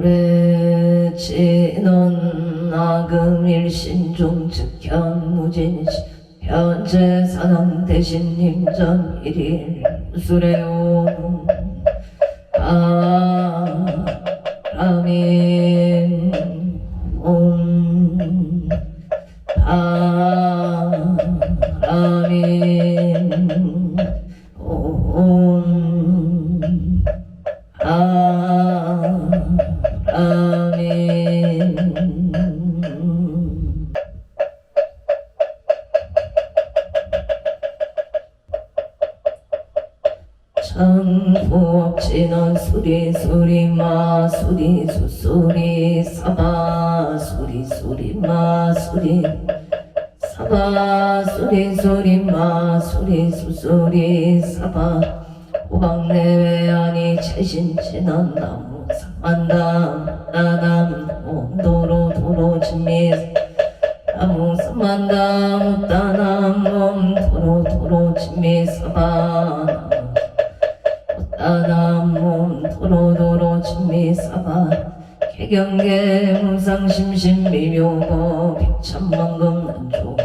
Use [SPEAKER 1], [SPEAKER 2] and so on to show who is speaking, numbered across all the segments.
[SPEAKER 1] 오래 지는 악음 일신중 즉현 무진시 현재 사람 대신 임전 일일 수레온 아라민 옴 아라민 옴 아라민 천부업진원 수리수리 마수리 수수리 사바 수리수리 마수리 사바 수리수리 마수리 수수리 사바 호박내외 아니 최신친한 나무 삼만담 나담 온도로 도로 진미 나무 삼만담 따남 몸 도로 도로 진미 사바 나남 도로도로 진미사바 개경계 무상심심 미묘고 백천만금 난조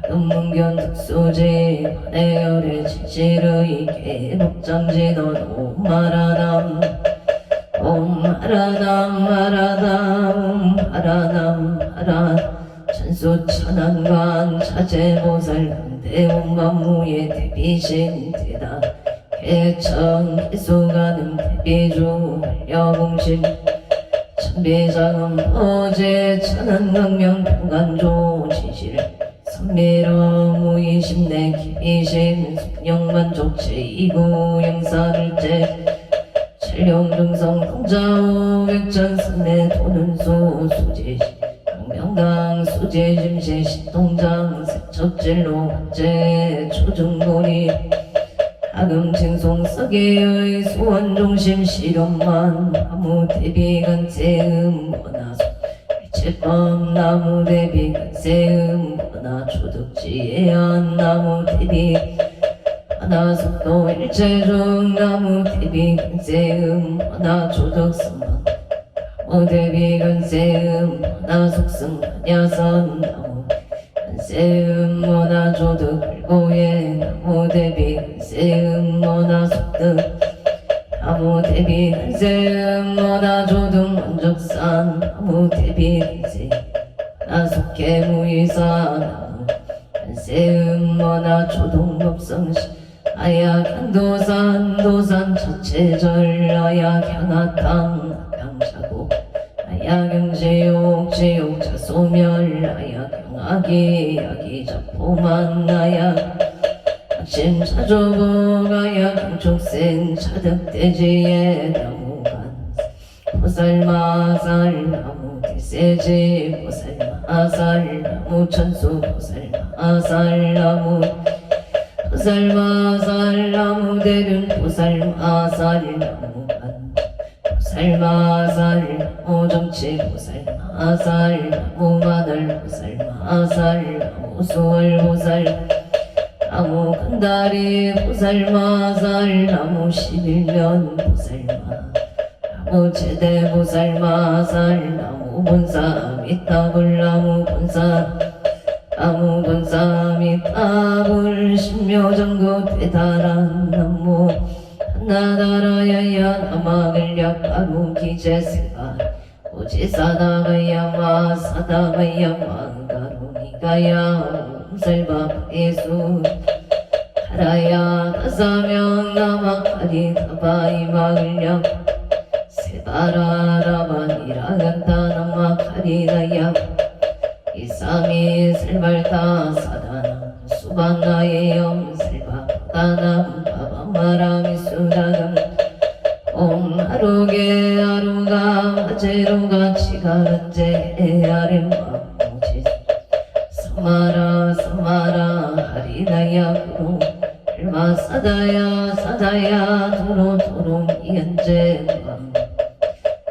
[SPEAKER 1] 하금문견 특수지 반해열의 지지르이 개복장지던 옴마라담 옴마라담 마라담 하라담 하라 천수천안관 차제보살 대온만무의 대비신 대다 개천 개수가는 대비주 여공신 천비장음 어제 천안강명 평간조 지실 선미러 무이심내 기비신 숙령만족 제2구 영사일제 칠룡등성 통자오 백전 선내 도는수 수지시 명당 수지심시 신동장 세척질로 한제 초중고리 하금칭송 서계의 소원중심 실현만 나무대비간세음 원하소 일체법 나무대비간세음 원하 초득지혜안 나무대비 하나속도 일체중 나무대비간세음 원하 초득승만 나무대비간세음 원하 속승 한야선 나무 세음 모나 조득 불고에 나무 대비 세음 모나 속득 나무 대비 세음 모나 조득 원적산 나무 대비 세 나 속해 무이사 나무 세음 모나 조득 법성시 아약 향도산 도산 자체절 아약 향하탕 향자고 아약 영지옥 지옥 자소멸 아약 아기 아기 자포만 나야 아침 차조보가야 경촉생 차득대지에 나무간 보살마살 나무 대세지 보살마살 나무 천수 보살마살 나무 보살마살 나무 대륜 보살마살 나무간 보살마살 나무 정치 보살마살 나무 마늘 보살마살 나무 수월 보살 나무 간다리 보살마살 나무 11년 보살마 나무 제대 보살마살 나무 본사 미타불 나무 본사 나무 본사 미타불 신묘정구 대단한 나무 나다라야야 나마글약 가루 기제세가 오지사다가야 마사다가야 만가루니가야 옴살바 예수 하라야 다사명 나마카리 다바이 마글약 세바라라바니라간다 나마카리가야 이삼이 슬발타 사다나 수반나의 염슬바 바다나 바바마라미 수다감 옴 하루게 하루가 아제루가 치가른제 에아렘마 모지 사마라 사마라 하리나야 구루 일마 사다야 사다야 도로 도로 이은제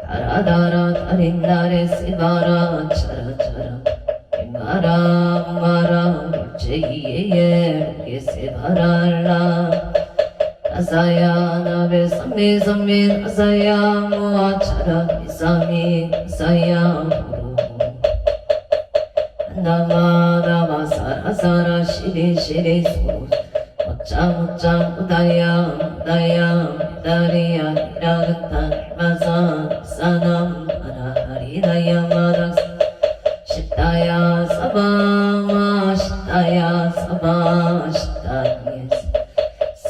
[SPEAKER 1] 다라다라 다린다레 세바라 차라차라 마라 마라 제2의 세바랄라 아사야 나베 삼미 삼미 아사야 무아차라 미사미 아사야 나마 나마 사라 사라 시리 시리 소 모짜 모짜 우다야 우다야 미다리야 미라근타 마사 사남 하리나야 마닥 시타야 사바마 시타야 사바 시타니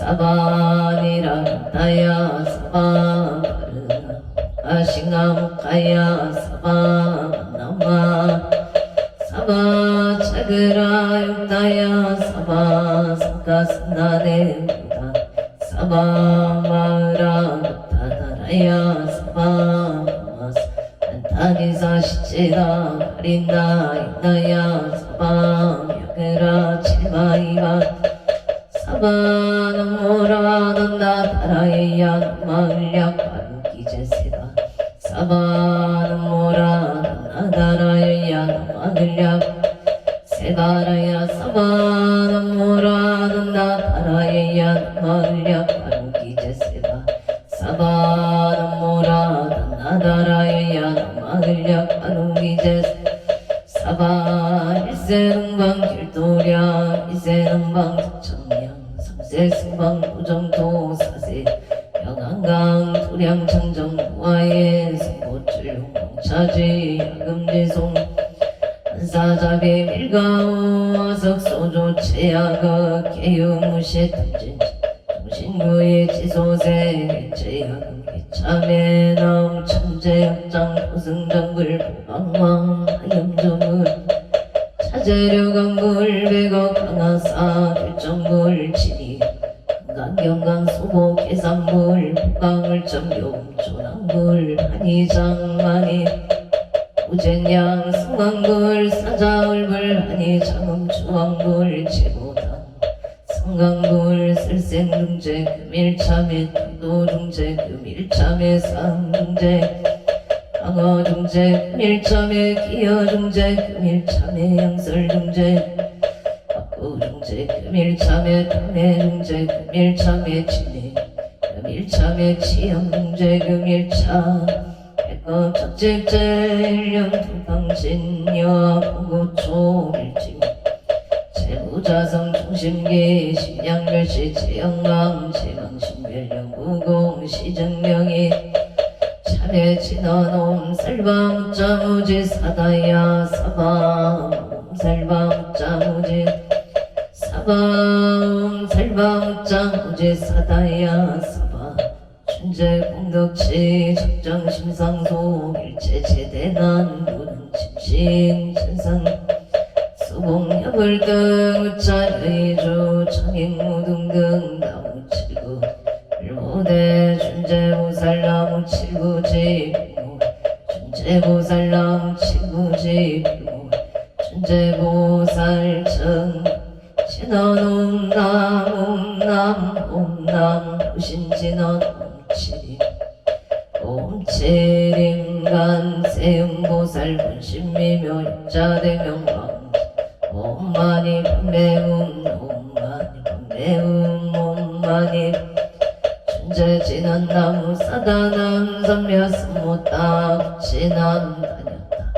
[SPEAKER 1] 사바니라근타야 사바 바르나 아싱가무카야 사바 나마 사바 차그라 육다야 사바 사카스나네 부다 사바 마으라 타다라야 사바 마스 안타니사 시치다 가린다 있나야 사바 야그라 칠바이바 사바 나모라 난다 다라이야 마을약 바루기제세다 사바 나모라 나다라이야 마을약 세바라야 사바 나모라 난다 다라이야 마을약 바루기제세다 사바 나모라 나다라이야 마을약 바루기제세 사바 일세능방 길도량 이세능방 득청량 삼세승방 도정도 사세 영안강 도량 청정 무아예 승보출 홍차지 야금지송 한사자비 밀가오 아석소조 최야가 개유무시 탐진 정신구의 지소세 제야금 기참에 나옴 천재역장 고승정글 보강왕 하염조물 차재료강굴 백억 강하사 결정물 지리 강경강 소복 해산물 북강을 점용 조랑굴 한이장만이 우젠양 승강굴 사자울불 한이장음 주왕굴 제보당 성강굴 쓸생중재 금일참에 도중재 금일참에 상중재 강어중재 금일참에 기어중재 금일참에 양설중재 박구중재 금일참에 동해중재 금일참에 진해 금일참에 치영중재 금일참 백업 첫집재 일령 통방신여 보고초 일침 제부자성 중심기 심양멸시 제영망 제망신별령 무공 시정명이 참외 진원옴 살바무자무지 사다야 사바옴 살바무자무지 사바옴 살바무자무지 사다야 사바 춘재 공덕치 적정심상소 일체 제대난 무능 침신 천상 수봉협을 등 우차여의주 청익무등등 나무칠구 일모대 준재보살나무 칠구지필모 준재보살나무 칠구지필모 준재보살청 진원옴남 옴남 옴남 후신진원 옴칠임 옴칠임간 세음보살 분신미묘 육자대명왕 옴마니 판매음 옴마니 판매음 옴마니 준재진원나무 사다남 삼야스모따 진한 다녔다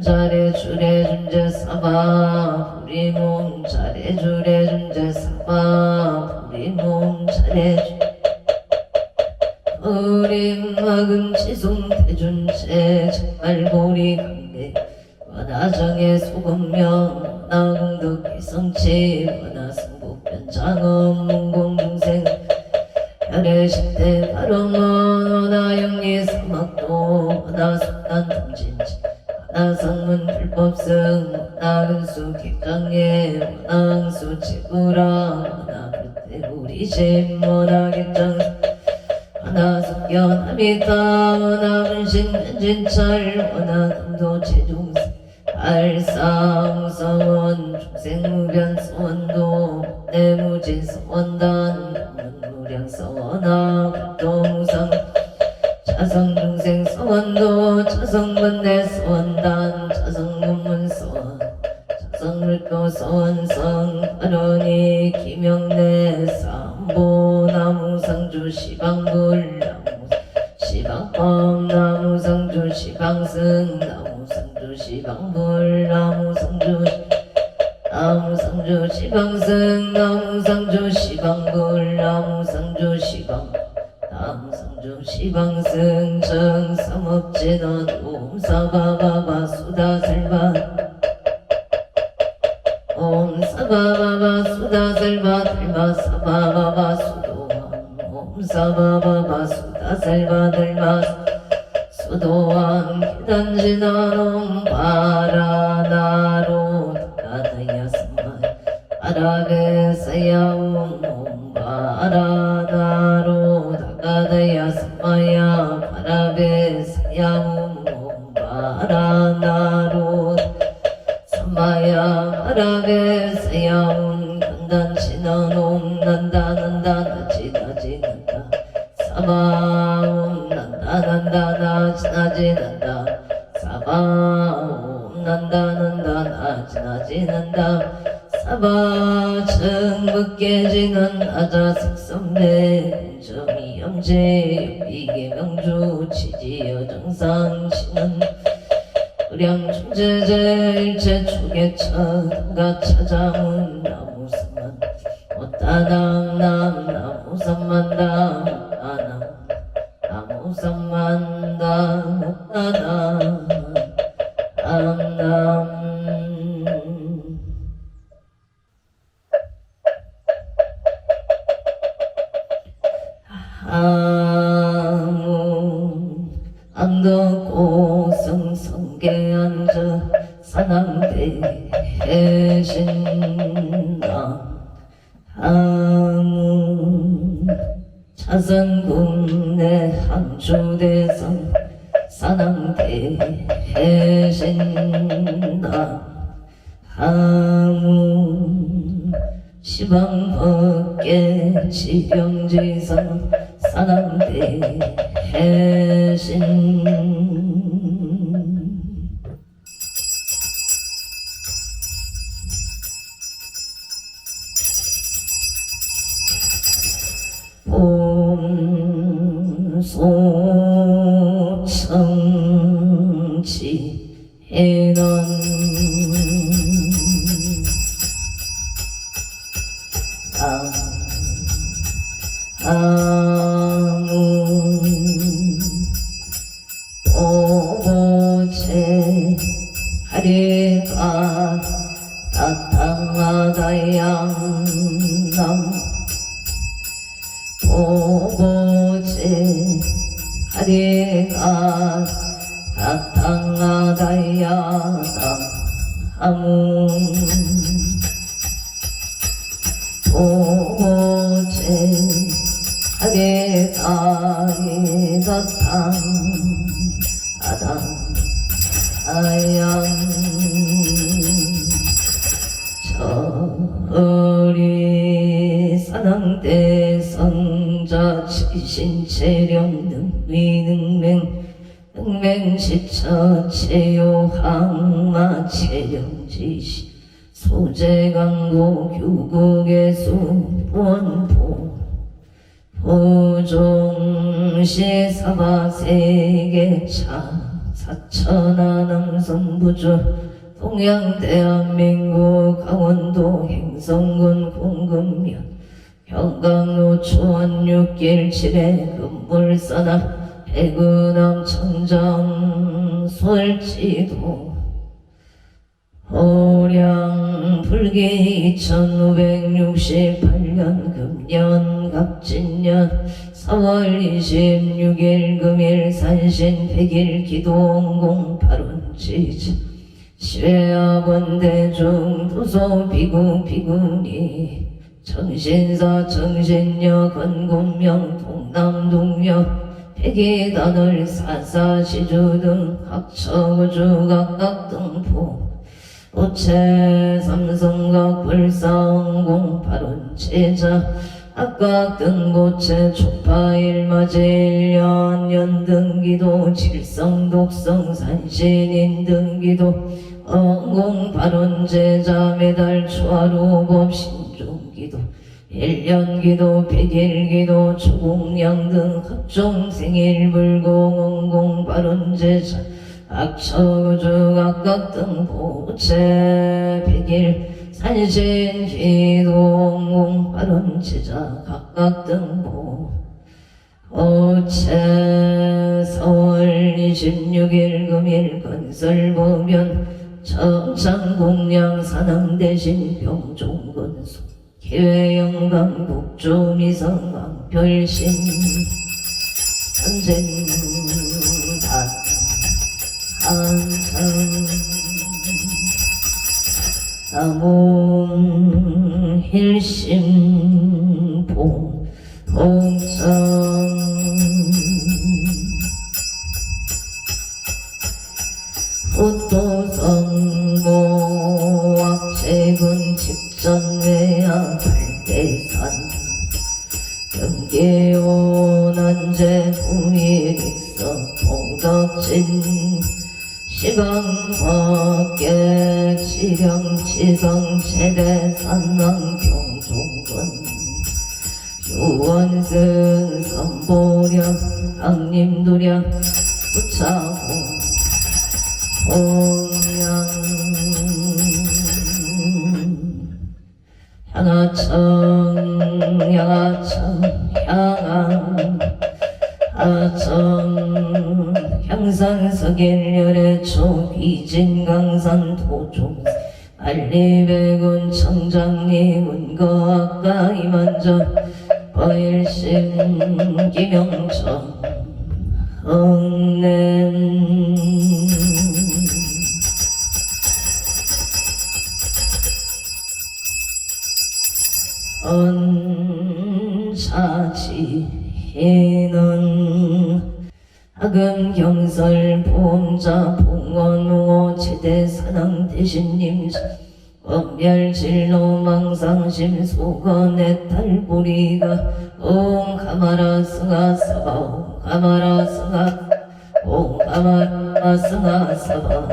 [SPEAKER 1] 자래 주래 준재 사바 우리몸 자래 주래 준재 사바 우리몸 자래 주 우림막음 지송 대준재 정말보리 강대 원하정의 소금명 원하공덕 기성치 원하승복변장엄 문공중생 혈의식대 바로먼 원하영리 사막도 원하속단 등진지 원하성문 불법승 원하근수 객강예 원하응수 지구라 원하그때 우리심 원하객장 원하숙견합이다 원하분신 현진철 원하금도 제중생 알상서원 중생무변서원도 내무진서원단 문무량서원하 극도무상 자성중생서원도 자성분대서원단 자성문문서원 자성물도서원성 하론이 김영래 삼보나무상 상주 시방불나무 시방법 나무 상주 시방승 나무 상주 시방불나무 상주 나무 상주 시방승 나무 상주 시방불나무 상주 시방 나무 상주 시방승 정삼업진원 옴사바바바 수다살바 옴사바바바 수다살바 달마 사바바바 수도왕 옴사바바바 수다살바 달마 수도왕 기단진원 바라나로 다다야스만 아라베사야옴 바라나로 다다야스마야 바라베사야옴 바라나로 마야 바라베사야옴 간단치나옴 난다난다 나지나지난다 사바옴 난다난다 나지나지난다 사바옴 난다난다 나지나지난다 사바 정극계지는 아자색선배 점이 염제 비계 명주 치지여 정상치는 의량충제제 일체 초계천가 찾아온 나무삼만 어따당남 나무삼만당 아남 나무삼만당 어따당 암남 아무 안덕고 성성계 앉아 산왕대신나 아무 차선국내 한주대성 산왕대신나 아무 시방법계 지경지성 산왕대신 봄소청지해넌 아무 오보체 하리가 따탕하다 양남 오보체 하리가 따탕하다 양남 아무 오보체 하리가리 따탕 아담 아양 저리 산왕대 성자 치신체령 능미능맹 능맹시처 체요항마 체령지시 소재강고 규국의수 원포 보종시 사바세계차 사천하 남성부주 동양대한민국 강원도 행성군 공금면 평강로 초원 6길 7회 금물사나 해군암 청정 솔지도 호량 불기 2568년 금년 갑진년 4월 26일 금일 산신 100일 기도원공 8원 지지 시외학원대중 도소 비구 비구니 정신사 정신여 건곤명 동남동여 백이단을 사사시주 등 학처우주 각각 등포 오체 삼성각 불상공 8원 제자 각각 등고체 촉파일마제일년 연등기도 칠성독성 산신인 등기도 언공 발원제자 매달 초하루법 신중기도 일년기도 백일기도 초공양 등 각종 생일 불공원공 발언제사 악처주 각각 등 보채 백일 산신기도 원공 발언제자 각각 등 보채 서월 26일 금일 건설보면 천창공양 산왕대신 병종건소 기회영광 북조미성왕 별신 선쟁단 한참 나무 힐심봉 봉청 호토성모 악재군 직전외야 발대산 경계오난제 부일익서 봉덕진 시방밖에 지령지성 체대산왕병종건 유원승 선보령 강림도령 수차홍 홍양 향하청 향하청 향하청 향산석일열의 초비진강산 도종 알리백운 청장리문 거악가 이만저 거일심 기명청 엉냄 언사지혜는 하금 경설 보험자 봉원호 제대사랑 대신님 엄멸진로 망상심 소건의 탈부리가 옹 가마라 승하 사바 옹 가마라 승하 옹 가마라 승하 사바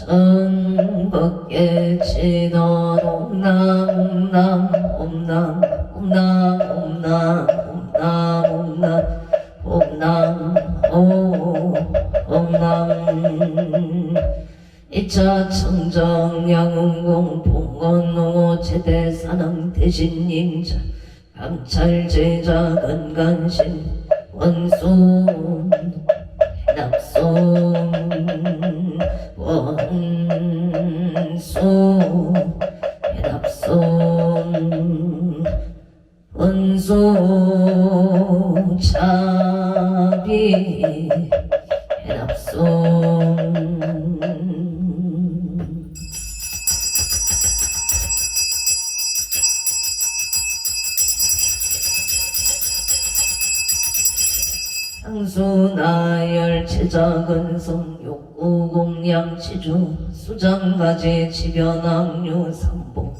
[SPEAKER 1] 천밖에 지던 옴남 옴남 옴남 옴남 옴남 옴남 옴남 이차 청정 양운공 봉건농어 제대사랑 대신님자 감찰제자 건간신 원손 해납손 원소 해납손 원소 차비 해납손 상수나열 제자건성 욕구공양 지주 수장가지 지변악류 삼보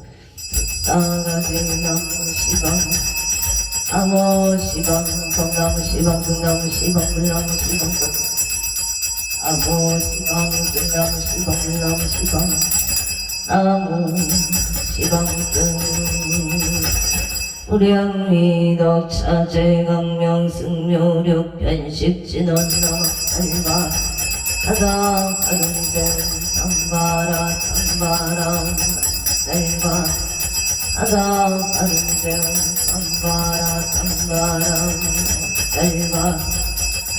[SPEAKER 1] 특사가지 나무시방 암호시방 성나무시방 등나무시방 물나무시방 암호시방 등나무시방 물나무시방 나무시방 등 우량미덕 차제강명 승묘력 변식진언나 살바 하다 가lum된 삼바라 삼바라 살바 하다 가lum된 삼바라 삼바라 살바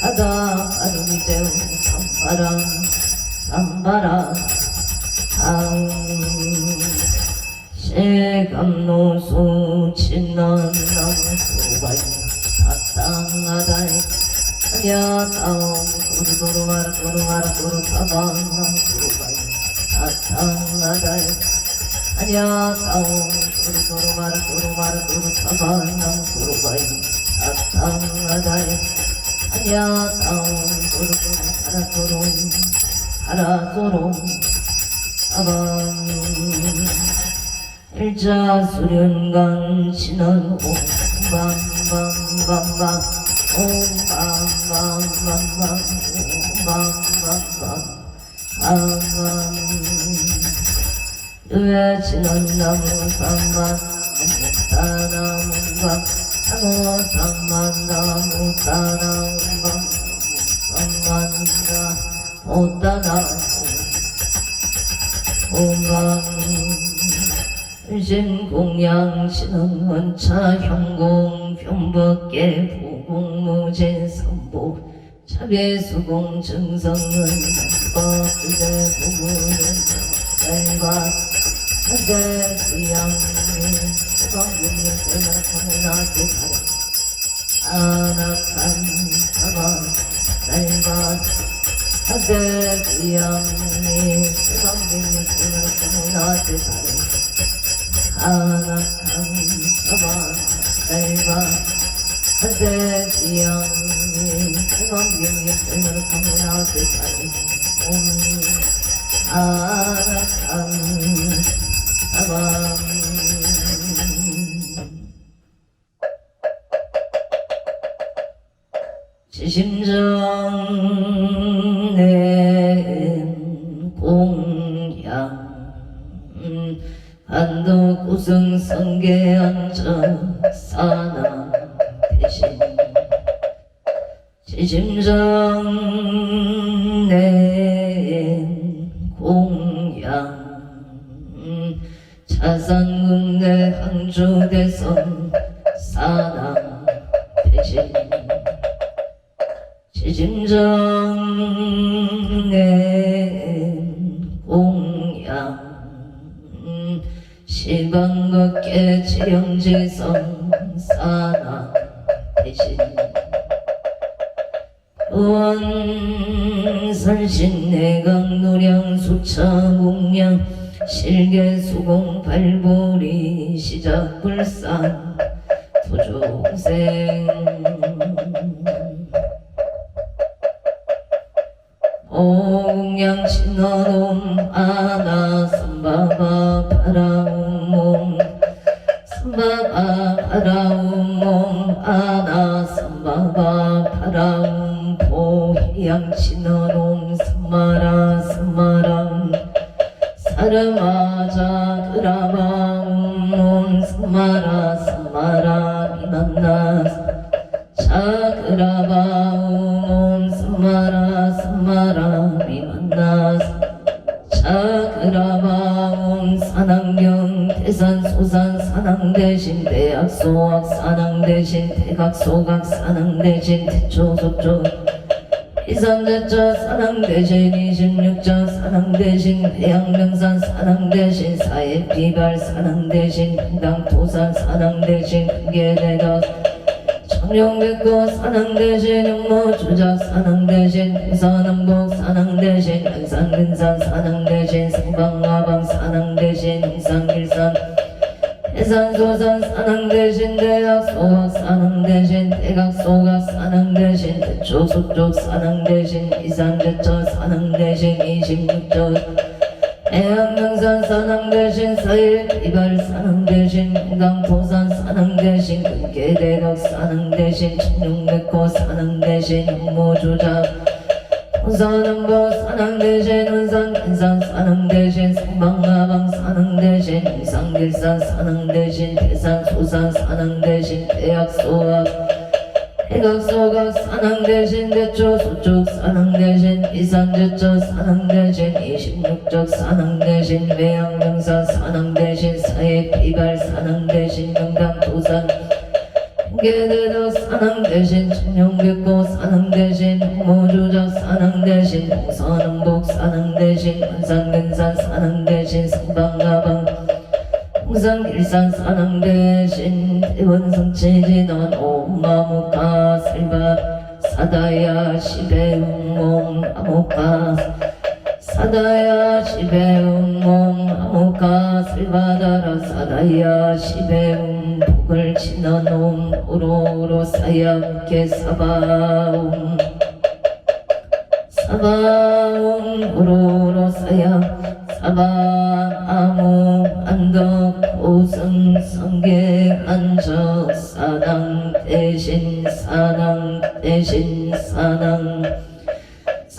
[SPEAKER 1] 하다 가lum된 삼바라 삼바라 세감노수 친난나무수바이 사땅하다이 야다옴 도루도루마라 도루마라 도루타방남 수바이 사땅하다이 야다옴 도루도루마라 도루마라 도루타방남 수바이 사땅하다이 야다옴 도루도루마라 도루 하라소롬 아방 일자 수련강 신원 옴방방방방 옴방방방방 옴방방방 상만 류에 지는 나무 상만 따나무가 나무 상만 나무 따나무가 상만가 못따나무 공강 신공양신은 원차 형공 병법계 부공무진 선보 차배수공 증성은 법의대 부구는 셀과 차대 귀양이 수강군이 때문에 안악한 사방 셀과 차대 귀양이 수강군이 때문에 안악한 사방 셀과 차대 귀양이 수강군이 때문에 안악한 사방 지심정 내 공양 한도 구승 성계 안전 사나 대신 지심정 내 공양 차산국내 항주대선 사나 대신 지심정 내 공양 시방극계 지령지성 사나 대신 원선신 내강 노량 수차 공양 실계수공 발보리 시작불산 투종생 오공양 신어놈 아나 삼바바 바라운 몸 삼바바 바라운 몸 아나 삼바바 바라운 보희양 신어놈 삼마라 삼마랑 사르마자 그라바운 몸 삼마라 삼마라 미만나 자그라바운 삼마라 삼마라 미만나 자그라바운 산악경 대산 소산 산악 대신 대학 소학 산악 대신 대각 소각 산악 대신 대초 소초 이산대자 산악 대신 26자 산악 대신 해양명산 산악 대신 사회비발 산악 대신 금강토산 산악 대신 금계대각 청룡백고 산악 대신 육모주작 산악 대신 부산남북 산악 대신 안산근산 산악 대신 성방화방 산악 대신 인산길산 해산소산 산악 대신 대학 소각 산악 대신 대각 소각 산악 대신 대초 소쪽 산악 대신 이산대처 산악 대신 26조 해양명산 산악 대신 사일이발 산악 대신 금강토산 산악 대신 금계대각 산악 대신 청룡백호 산악 대신 육모주작 부산남북 산악 대신 운산인산 산악 대신 성방화방 산악 대신 인산길산 산악 대신 대산소산 산악 대신 대학소각 대각소각 산악 대신 대초 소쪽 산악 대신 이산제처 산악 대신 26적 산악 대신 외양명산 산악 대신 사회비발 산악 대신 금강토산 금계대덕 산악 대신 청룡백호 산악 대신 모주작 산악 대신 동서남북 산악 대신 안산근산 산악 대신 성방화방 홍산길산 산악 대신 대원성체진원 오마무카 설바 사다야 시배웅몽 아무카 사다야 시배웅몽 아무카 설바다라 사다야 시배웅 복을 치너놈 오로오로 사야케 사바웅 사바웅 오로오로 사야 사방 아무 안덕 오승 성계 안적 사당 대신 사당 대신 사당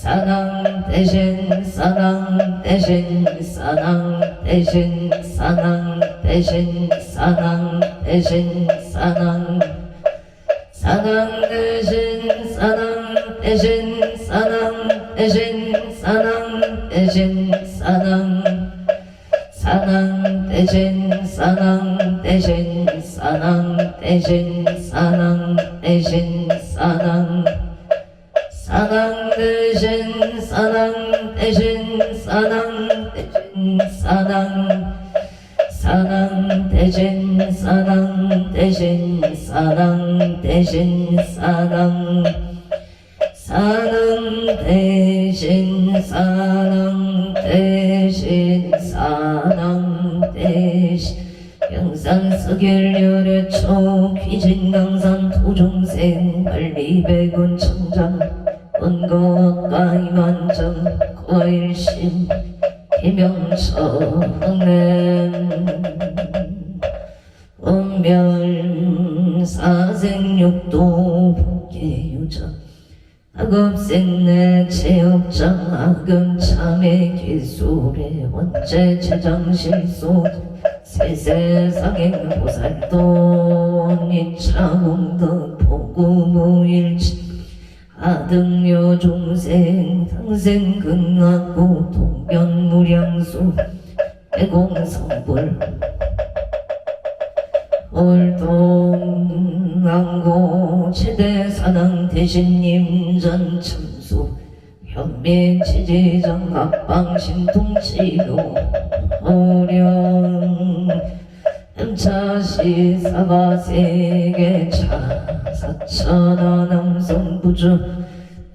[SPEAKER 1] 사랑 사랑 대신 사랑 사랑 대신 사랑 대신 사랑 대신 사랑 대신 사랑 사랑 대신 사랑 대신 사랑 대신 사랑 대신 사랑 사랑 대신 사랑 대신 사랑 대신 사랑 사랑 대신 사랑 대신 사랑 대신 사랑 사랑 대신 사랑 대신 사랑 대신 영산 서결열의 초 귀진강산 도중생 관리백운 청장 원고가 이만정 고일심 해명처냄 원멸 사생육도 복계유전 학업생내 체업장 악음 참회 기술의 원체 재장실소 세세상행 보살돈 이차공덕 보구무일치 아등여 중생 당생 극락고 동변무량수 대공성불 올동왕고 최대사당 대신님 전참수 현미지지정 각방신통치료 오령 엠차시 사바세계차 사천하 남성부주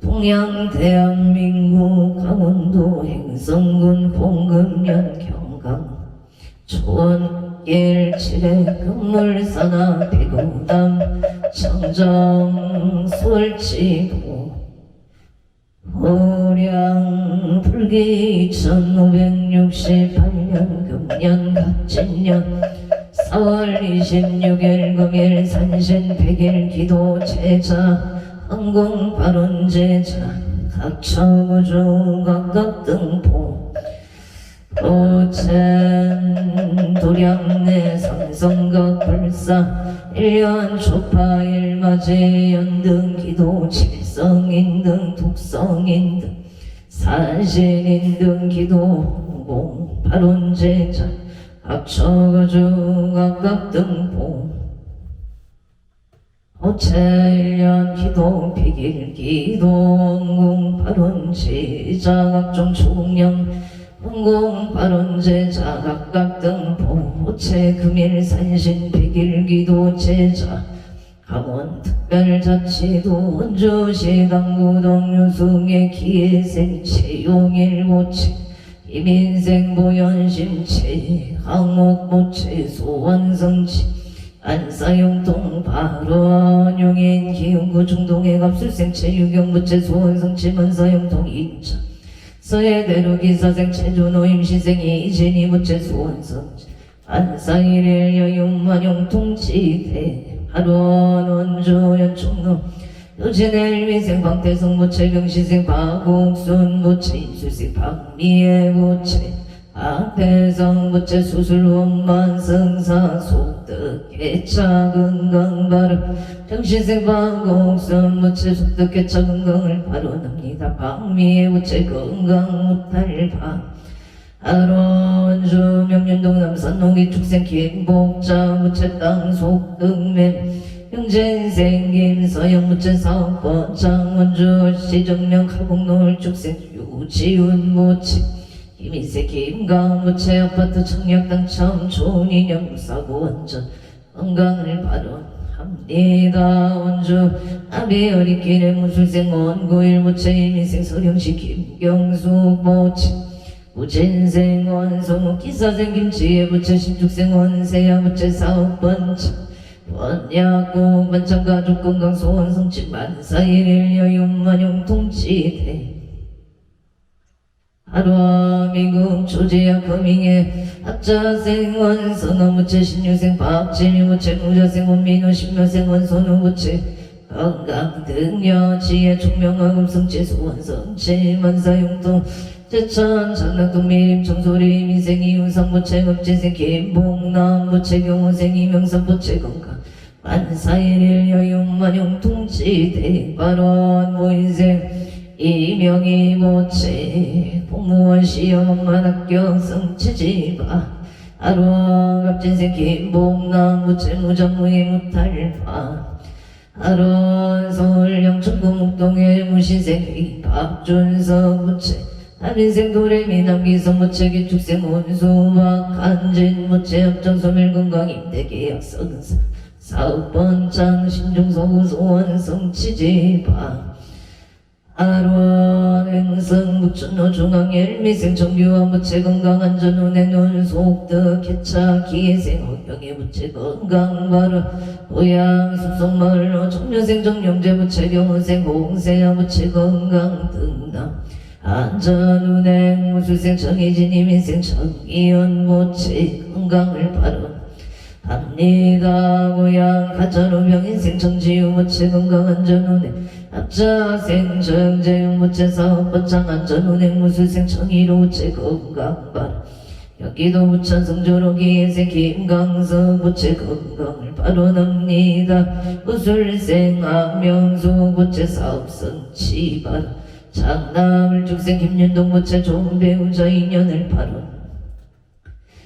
[SPEAKER 1] 동양 대한민국 강원도 행성군 홍금면 경강 초원 일칠의 금물산하 비구담 청정 솔치고 호량 불기 2568년 금년 갑진년 4월 26일 금일 산신 100일 기도 제자 항공 발언 제자 각처구주 각각 등포 보채 도량내 삼성각 불사 1년 초파 일마제 연등 기도 칠성인 등 독성인 등 산신인 등 기도 공 발언 제자 각처구주 각각 등포 호채 1년 기도 100일 기도 원공 발언 제자 각종 총령 원공 발언 제자 각각 등포 호채 금일 산신 100일 기도 제자 강원 특별자치도 원주시 강구동 유승의 기회생 채용일 모채 이민생 보현심채 항옥모채 소원성치 안사용동 발원 용인 기흥구 중동의 갑술생채 유경부채 소원성치 만사용동 인천 서해대로 기사생 체주노 임시생이 이진이 부채 소원성치 안사일일 여윤만용 통치대 하루원 원주 연충로 노진엘 위생 방태성 부채 병시생 박옥순 부채 임술생 박미애 부채 박태성 부채 수술원만 성사 속득 개차 건강발음 정시생 박옥순 부채 속득 개차 건강을 발언합니다. 박미애 부채 건강무탈방 하루원주 명륜동 남산농이 축생 김복자 부채 땅 속득맨 형제생 김서영 부채 사업번장 원주 시정명 가공노을 축생 유지훈 부채 김인세 김강 부채 아파트 청약당 참 좋은 인형 사고 원전 건강을 발언합니다. 원주 아비 어리길에 무술생 원고일 부채 이민생 서령시 김경수 부채 우진생 원성우 기사생 김치애 부채 신축생 원세야 부채 사업번창 번야구 번창가족 건강 소원성치 만사일일 여윤만용 통치대 하루와 미국 조지아 커밍의 학자생 원선호 부채 신유생 박진희 부채 무자생 원민호 신묘생 원선호 부채 건강 등여 지혜 총명화 금성치 소원성치 만사용동 제천 장락동림 청소림 인생이 우상부채급지생 김봉남부채 경호생이 명성부채 건강 만사일일 여윤만용 통치대 발원 무인생 이명이 모채 공무원 시험만 합격 성취지바 하루와 갑진생 김봉남부채 무장무의 무탈파 하루와 서울 영천구 목동의 무신생 박준석 부채 한인생 도레미 남기성 무채 기축생 온수박 한진 무채 합정소멸 건강 임대계 약성사 사업번창 신중서구 소원 성취지바 하루원 행성 북천로 중앙일미생 정규와 무채 건강 안전운행 논속득 개차 기회생 허경의 무채 건강 바로 고향 숲속마을로 청년생 정령제 무채 경호생 홍세야 무채 건강 등남 안전운행 무술생 정희진 이민생 정이연 무채 건강을 바로 합니다 고향 가짜로 병인생 정지우 무채 건강 안전운행 합자생 정재용 무채 사업번창 안전운행 무술생 정의로 무채 건강발 여기도 부천 성조로기 예생 김강석 무채 건강을 발언합니다 무술생 안명수 무채 사업성 치발 장남을 죽생 김윤동 무채 좋은 배우자 인연을 발언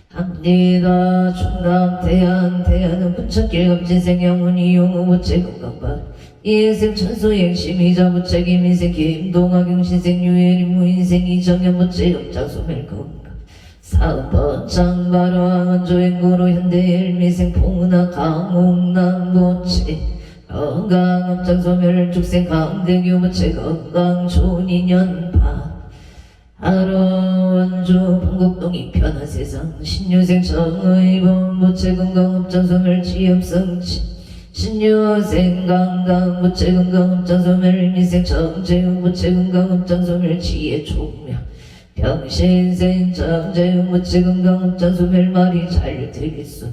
[SPEAKER 1] 합니다 충남 대안은 부천길 갑진생 영훈이 용우 무채 건강발 이행생 천소행 심의자 무채 김인생 김동학 용신생 유혜림 무인생 이정현 무채 영장소멸 건강 사업번창 발화 원조행고로 현대일미생 봉은아 강홍남 무채 건강 업장소멸 죽생 강대교 무채 건강 좋은 인연파 하루 원주 방곡동 이편한 세상 신유생 정의범 무채 건강 업장소멸 지엽성치 신유생 강강 무채 건강 업장소멸 미생 정재우 무채 건강 업장소멸 지혜 총명 병신생 정재우 무채 건강 업장소멸 말이 잘 되겠소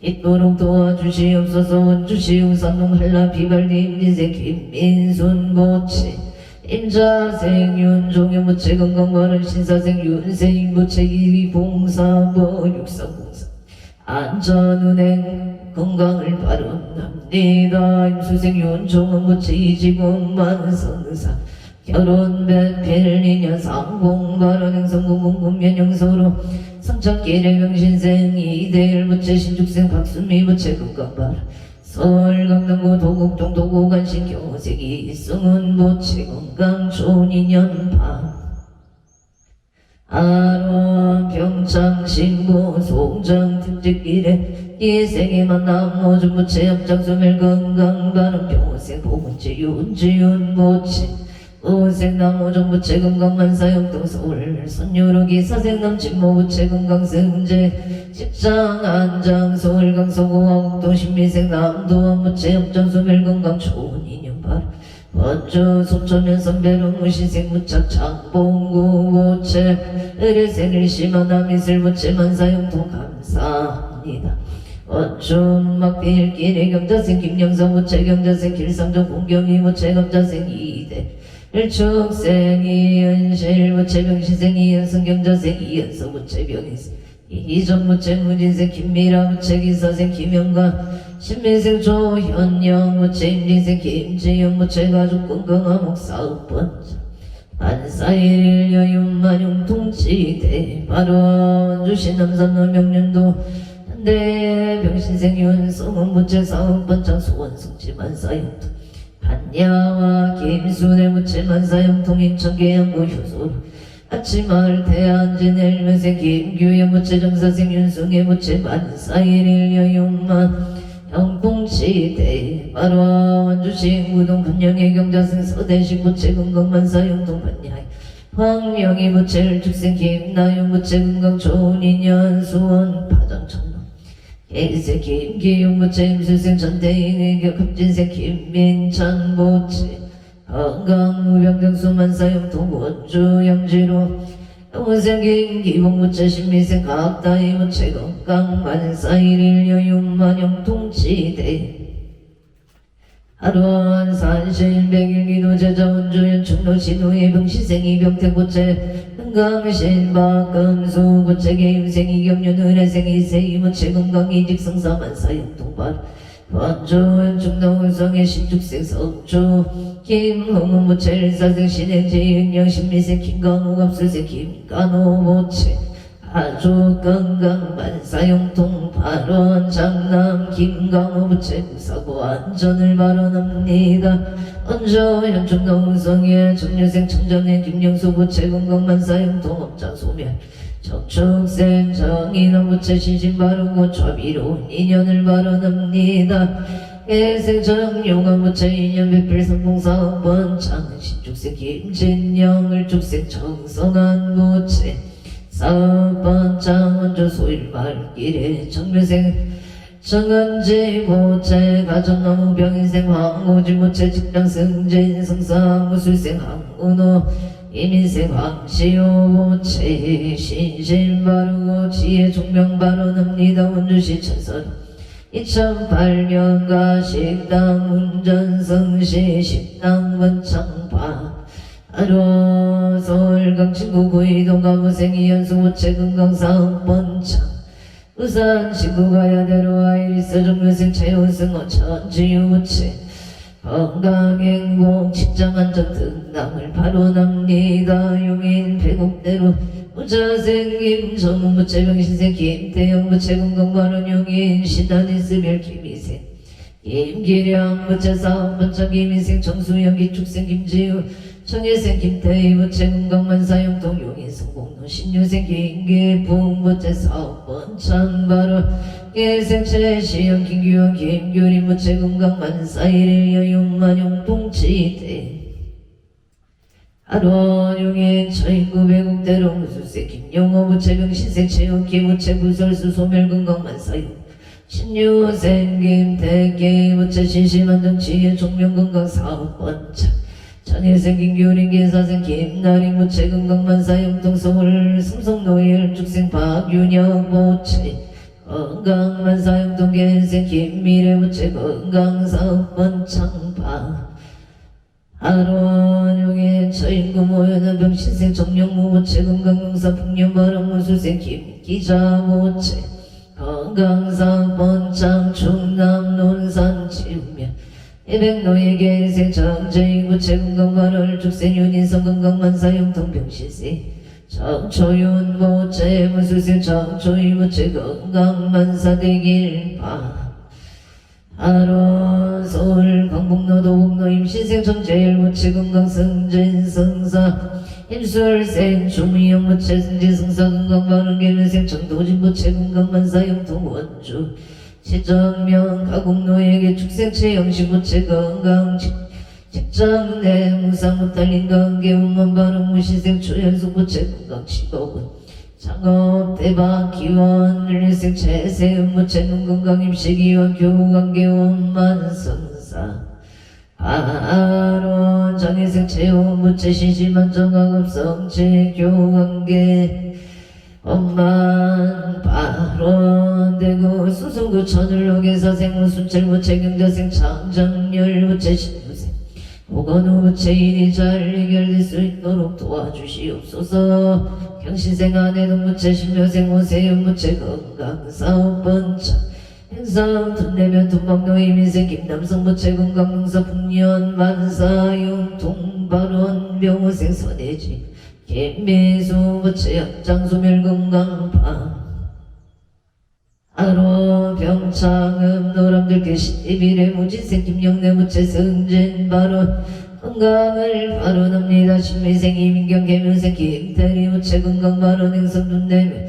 [SPEAKER 1] 있도록 도와주시옵소서 원주시우 산동 한라 비발디 임진생 김민순 무채 임자생 윤종현 무채 건강 바른 신사생 윤생 무채 기위 봉사보 육상봉사 안전운행 건강을 발언합니다 임수생 윤종원 무채 이지공 만성사 결혼 배필 인연 상봉 발언 행성공공군 면영서로 성착길의 명신생 이대일 무채 신축생 박순미 무채 건강 발언 서울 강남구 도곡동 도곡안신 경호생 이승훈 무채 건강 좋은 인연파 안원 평창 신고 송정 특집길에 이생의 만남 모주 무채 앞장소멸 건강 발언 병호생 보문채 윤지윤 무채 우생남 오종 무채 건강 만사역동 서울 선유로기 사생 남친 모부채 건강 승재 직장 안장 서울 강서구 화곡동 신미생 남도원 무채 업장소멸 건강 좋은 인연발 원주 소천면 선배로 무신생 무착 장봉구 무채 의례생일 심한 남이슬 무채 만사역동 감사합니다 원주 막필길의 경자생 김영성 무채 경자생 길상정 공경이 무채 감자생 이대 일축생 이은실 무채 병신생 이은성 경자생 이은성 무채 병인생 이전 무채 무진생 김미라 무채 기사생 김영가 신민생 조현영 무채 임진생 김지영 무채 가족 건강한 목사업번자 만사일일 여윤만용 통치대 발원 주신 남산로 명륜도 현대 병신생 윤성은 무채 사업번창 소원성지 만사용통 한야와 김순의 무채 만사형통 인천계양구 효소로 아침마을 대안진 일면생 김규의 무채 정사생 윤승의 무채 만사일일 여윤만 형통시대 발화 원주시 무동 분영의 경자생 서대식 무채 건강 만사형통 반야의 황명희 무채 축생 김나윤 무채 건강 좋은 인연 수원 파장천로 예세 김기용 무채 임수생 전대인의 격합진생 김민찬 무채 건강 무병정수 만사형통 원주 양지로 영생 김기봉 무채 신미생 각다이 무채 건강 만사일일 여윤만형 통치대 하루한 산신백일기도 제자원조연 충노신호의 병시생이 병태고체 흥강신박금수 고체계 임생이 경륜은혜생이 세이무체 건강이 직성사만사용통발 번조연 충노운성의 신축생 성주 김흥무체 일사생 신행제윤영 신미생 김강우갑술생 김간호모체 아주 건강 만사용통 발원 장남 김강호 부채구사고 안전을 발언합니다. 언저 현충 노웅성의 정류생 청정의 김영수 부채 건강 만사용통 업장 소멸 적축생 정인원 부채 신신 바르고 좌비로운 인연을 발언합니다. 예생 정용원 부채 인연 배필 성공사업번 장신축생 김진영 을축생 정성한 부채 사업번 장원조 소일말길에 정묘생 정은지 모체 가정나무 병인생 황무지 모체 직장 승진 성사 무술생 황운호 이민생 황시호 모체 신신 바르고 지혜 종명 발언합니다. 원주시 천선 2008년가 식당 운전성시 식당 번창파 하루 서울강친구 구이동 가무생이 연수모체 건강사업번창 우산 친구 가야대로 아이리스 정묘생 최우승 어천지유모체 건강행복 직장안전 등당을 발언합니다. 용인 배곡대로 우자생 김정무모체 병신생 김태영 모체 건강발언 용인 시다니스별 김희생 김기령 모체 사업번창 김희생 정수영 기축생 김지우 청예생 김태희 부채 건강만사용통 용인 성공로 신유생 김계풍 부채 사업번창 바로 예생 최시영 김규원 김규리 부채 건강만사일일 여용만용 동치대 하루원 용인 처인구 배곡대로 무술생 김용호 부채 병신생 최옥기 부채 구설수 소멸 건강만사용 신유생 김태기 부채 신심안정치의 종명건강 사업번창 장애생 김규린 기사생 김나린 부채 건강만사용통 서울 삼성노일 축생 박윤영 부채 건강만사용통 개생 김미래 부채 건강사업번창파 하루원 용인 처인구 모여는 병신생 정영무 부채 건강용사 풍년바람 무술생 김기자 부채 건강사업번창 충남 논산 지우면 해백노예계 인생 정제인 부채 건강발언 축생 윤인성 건강만사용통 병신생 정초윤 부채 무술생 정초이 부채 건강만사대길파 하루 서울 강북로 도곡로 임신생 정제일 부채 건강승진 성사 임술생 조미영 부채 승진 성사 건강발언 계면생 정도진 부채 건강만사용통 원주 시정명 가곡노에게 축생체 영시부채 건강 직장 내 무상 못달린 건개운만 바른 무신생 초연수부채 건강 직업은 창업 대박 기원 일생 채세음 부채 눈건강 임시기원 교관개원 만성사 아론 장애생 체온 부채 신심한 정강업성체 교관계 엄만 바론 대구 수성구 천을로계사생 무순철부채 경자생 창정열부채 신부생 보건후부채 잘 해결될 수 있도록 도와주시옵소서. 경신생 아내동부채 신묘생 오세윤부채 건강사업번창 행상 돈내면 돈방노임 인생 김남성부채 건강농사 풍년 만사용통 발원 병호생 선해지 김미수부채 약장소멸 건강파 하루 병창음 노람들께 신입일의 무진생 김영래부채 승진 발언 건강을 발언합니다. 신미생 이민경 개묘생 김태리부채 건강발언 행성 돈내면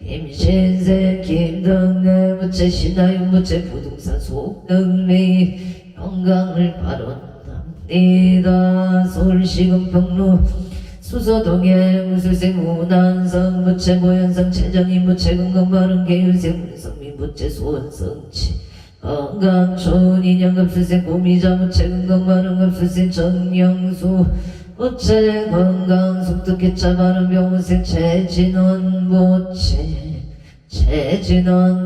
[SPEAKER 1] 임신생 김덕래부채 신하윤부채 부동산 속능리 건강을 발언합니다. 서울시 금평로 수서동의 무술생 우난성 부채 모현성 최정인 부채 건강발언 계윤생 문성민 부채 소원성치 건강 좋은 인형급술생 고미자 부채 건강발언 급술생 정영수 부채 건강 속득해차 발언 병원생 최진원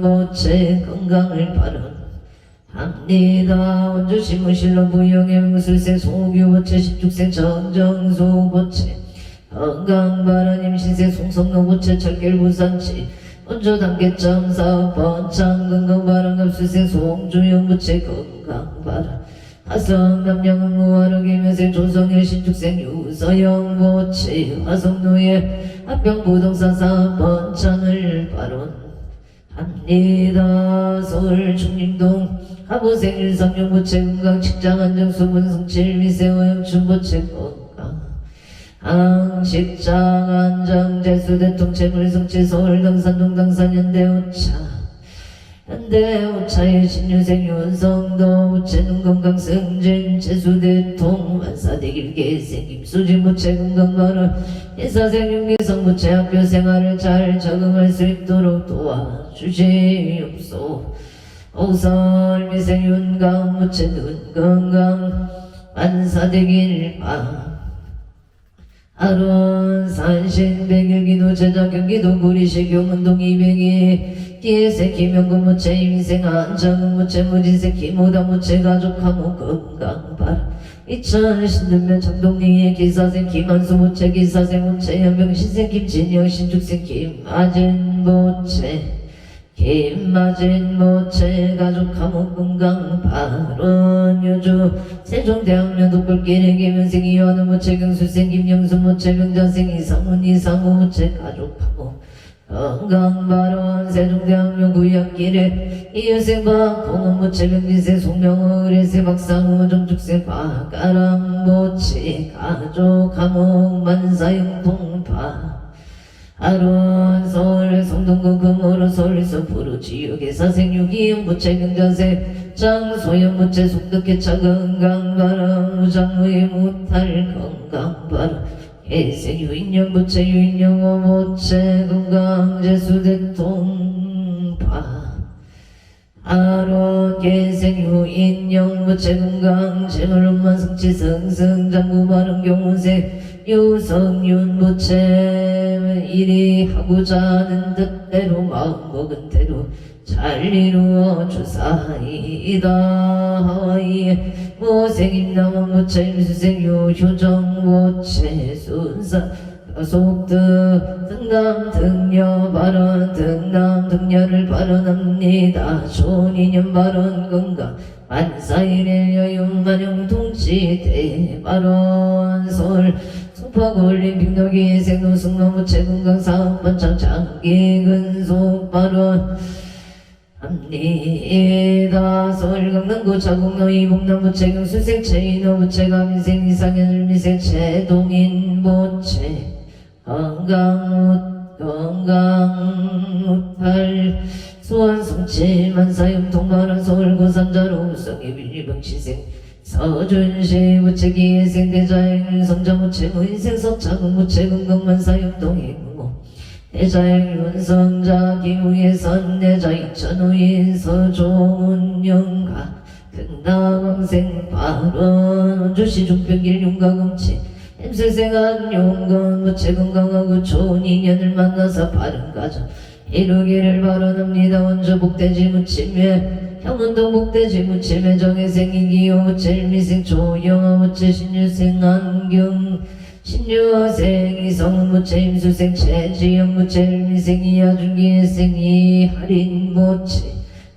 [SPEAKER 1] 부채 건강을 발언 합니다. 원주시 무실로 부영의 무술생 소규보체 십축생 정정소보체 건강바른 임신생 송성노보체 철길부산치 원조단계점 사업번창 건강바른갑수생 송주영부체 건강바른 화성남영은 무화르기면생 조성일 신축생 유서영보체 화성노예 합병부동산 사업번창을 발언합니다. 서울 중림동 하보생 일상용보체 건강 직장안정수분성칠 미세오염춘보체 건강 항식장 안정 제수대통 재물성치 서울 당산동 당산현대오차 현대오차의 신유생 윤성도 우체 눈건강 승진 제수대통 만사대길계 생김 수진보체 건강발언 예사생 윤기성보체 학교생활을 잘 적응할 수 있도록 도와주시옵소. 오설 미생윤강 무체 눈건강 만사대길바 아론 산신 백일기도 제자 경기도 구리시 교문동 202 기회세 기명군 무체 임생 안정은 무체 무진세 기모다 무체 가족하모 건강발 2000신등면 청동리의 기사생 김한수 무체 기사생 무체 연병신생 김진영 신축생 김아진 무체 김마진 모체 가족하모 건강 발언 유주 세종대학년 독불길의 김현생 이완우 모체 경수생 김영수 모체 명자생 이상훈 이상우 모체 가족하모 건강 발언 세종대학년 구역길의 이효생 박홍은 모체 명진생 송명호 의뢰생 박상우 정축생 박가랑 모체 가족하모 만사용통파 아론 서울 성동구 금호로 서울에서 부루 지역의 사생 유기영 부채 경자세 장소영 부채 속덕해 차건강바람 무장무의 무탈 건강바람 개생 유인영 부채 유인영어 부채 건강제수대통파 아론 개생 유인영 부채 건강 재물론만 성치 성승 장구바른 경우세 유성윤 부채 이리 하고자 하는 뜻대로 마음먹은 대로 잘 이루어 주사이다. 하와이의 모생임남원 부채 임수생 유효정 부채 순사 속득 등남 등녀 발언 등남 등녀를 발언합니다. 좋은 인연 발언 건강 만사일의 여윤 만용 통치대 발언 서울 송파올림픽 너기 생노승노무 채건강 사업번창 장기 근속 발언 합니다. 서울 강남구 자국로 이봉남부 채경수생 체인호부 체가민생 이상현미생 체동인 보채 건강무탈 소환성치 만사염통발언 서울 고산자로 우성이 빌리병치생 서준시 부채기예생 대자행 성자무채 무인생 석차군 무채 건강만사염동이고 대자행 윤성자 기후예선 내자 이천우인 서종운영가 등당왕생 발언 원주시 중평길 윤가금치 엠세생한 용건 무채 건강하고 좋은 인연을 만나서 바른 가정 이루기를 발언합니다. 원조 복대지 무침에 형은동 복대지 무침에 정혜생이 기호 무채 일미생 조영아 무채 신유생 안경 신유생 이성은 무채 임수생 최지영 무채 일미생 이하준기혜생 이할인 무채